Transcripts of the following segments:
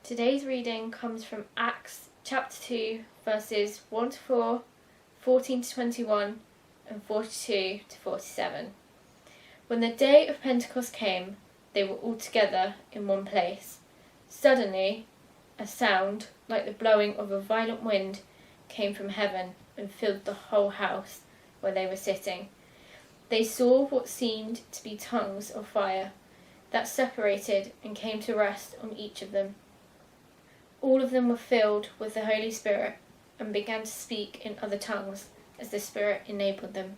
Today's reading comes from Acts chapter 2, verses 1 to 4, 14 to 21, and 42 to 47. When the day of Pentecost came, they were all together in one place. Suddenly, a sound like the blowing of a violent wind came from heaven and filled the whole house where they were sitting. They saw what seemed to be tongues of fire that separated and came to rest on each of them. All of them were filled with the Holy Spirit and began to speak in other tongues as the Spirit enabled them.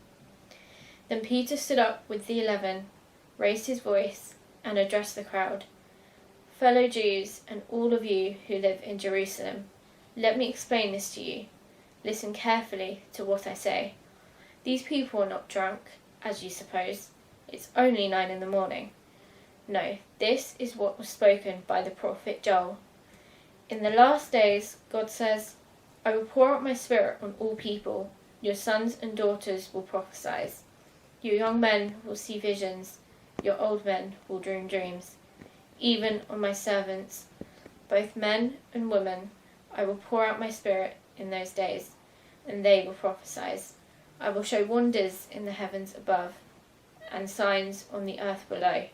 Then Peter stood up with the 11, raised his voice, and addressed the crowd. "Fellow Jews, and all of you who live in Jerusalem, let me explain this to you. Listen carefully to what I say. These people are not drunk, as you suppose. It's only 9 a.m. No, this is what was spoken by the prophet Joel. In the last days, God says, I will pour out my Spirit on all people. Your sons and daughters will prophesy. Your young men will see visions. Your old men will dream dreams. Even on my servants, both men and women, I will pour out my Spirit in those days, and they will prophesy. I will show wonders in the heavens above, and signs on the earth below.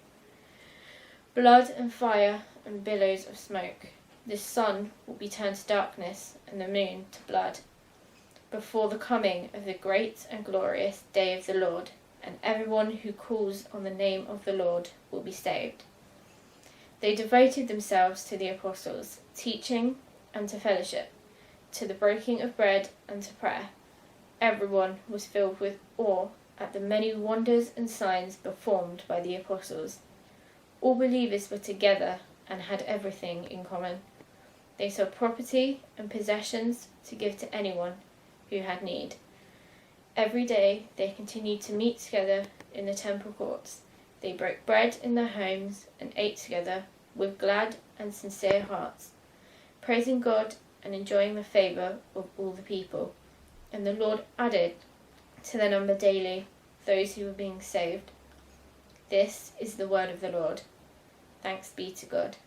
Blood and fire and billows of smoke. The sun will be turned to darkness and the moon to blood, before the coming of the great and glorious day of the Lord, and everyone who calls on the name of the Lord will be saved. They devoted themselves to the apostles' teaching and to fellowship, to the breaking of bread and to prayer. Everyone was filled with awe at the many wonders and signs performed by the apostles. All believers were together and had everything in common. They sold property and possessions to give to anyone who had need. Every day they continued to meet together in the temple courts. They broke bread in their homes and ate together with glad and sincere hearts, praising God and enjoying the favour of all the people. And the Lord added to their number daily those who were being saved. This is the word of the Lord. Thanks be to God.